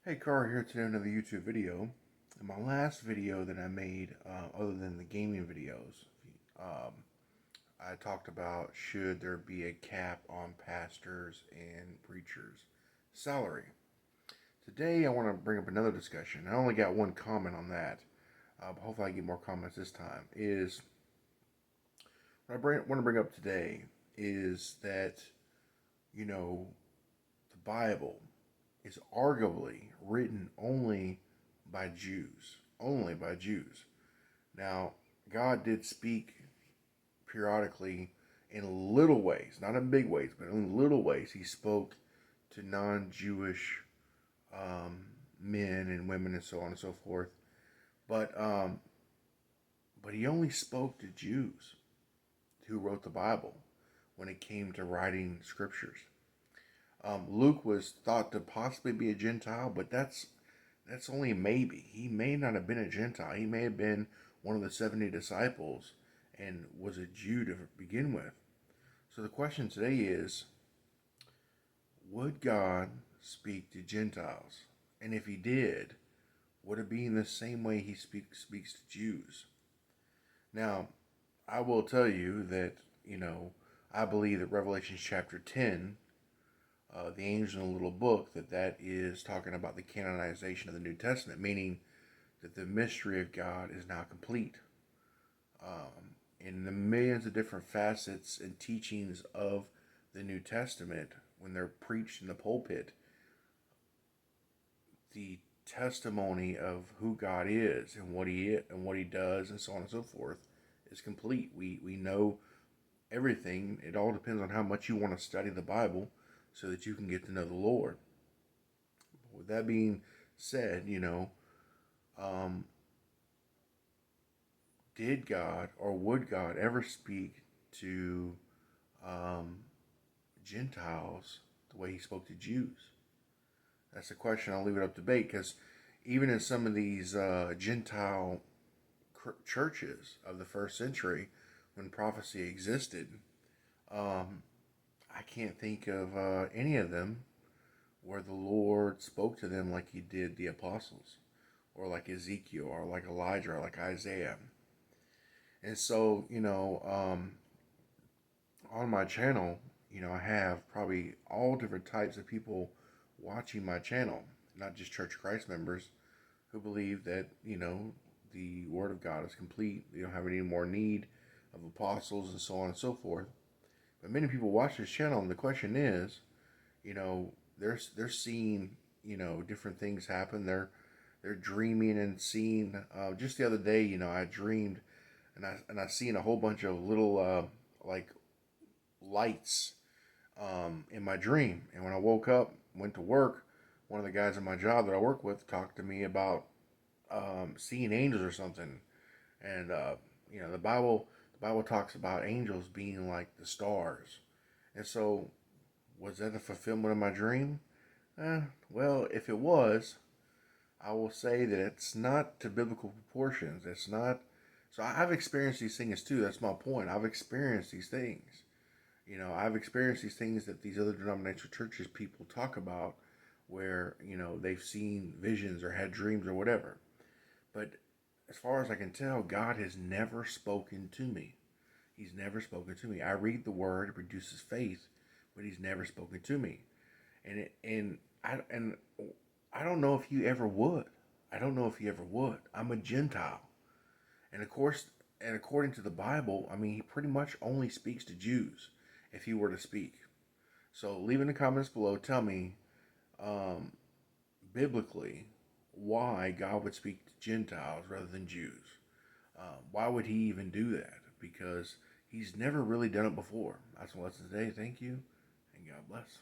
Hey, Carr here today with another YouTube video. In my last video that I made, other than the gaming videos, um, I talked about should there be a cap on pastors and preachers' salary. Today I want to bring up another discussion. I only got one comment on that, but hopefully I get more comments this time. Want to bring up today is that, you know, the Bible is arguably written by Jews. Only by Jews. Now, God did speak periodically in little ways, not in big ways, but in little ways. He spoke to non-Jewish um, men and women and so on and so forth. But um, but he only spoke to Jews who wrote the Bible when it came to writing scriptures. Luke was thought to possibly be a Gentile, but that's only maybe. He may not have been a Gentile. He may have been one of the 70 disciples and was a Jew to begin with. So the question today is, would God speak to Gentiles? And if he did, would it be in the same way he speaks to Jews? Now, I will tell you that, I believe that Revelation chapter 10, the angel in the little book, that is talking about the canonization of the New Testament, meaning that the mystery of God is now complete. In the millions of different facets and teachings of the New Testament, when they're preached in the pulpit, the testimony of who God is and what he does and so on and so forth is complete. We know everything. It all depends on how much you want to study the Bible so that you can get to know the Lord. With that being said, um, did God or would God ever speak to um, Gentiles the way he spoke to Jews? That's a question. I'll leave it up to debate, because even in some of these Gentile churches of the first century, when prophecy existed, I can't think of any of them where the Lord spoke to them like he did the apostles, or like Ezekiel, or like Elijah, or like Isaiah. And so, on my channel, I have probably all different types of people watching my channel, not just Church of Christ members who believe that, the Word of God is complete. They don't have any more need of apostles and so on and so forth. But many people watch this channel, and the question is, they're seeing, different things happen. They're dreaming and seeing. Just the other day, I dreamed, and I seen a whole bunch of little like lights in my dream. And when I woke up, went to work, one of the guys in my job that I work with talked to me about seeing angels or something. And the Bible talks about angels being like the stars. And so, was that a fulfillment of my dream? Well, if it was, I will say that it's not to biblical proportions. It's not. So I've experienced these things too. That's my point. I've experienced these things. I've experienced these things that these other denominational churches people talk about, where, they've seen visions or had dreams or whatever. But as far as I can tell, God has never spoken to me. He's never spoken to me. I read the word, it produces faith, but he's never spoken to me. And I don't know if he ever would. I don't know if he ever would. I'm a Gentile. And of course, and according to the Bible, I mean, he pretty much only speaks to Jews if he were to speak. So leave in the comments below, tell me, biblically, why God would speak to Gentiles rather than Jews. Why would he even do that? Because he's never really done it before. That's the lesson today. Thank you, and God bless.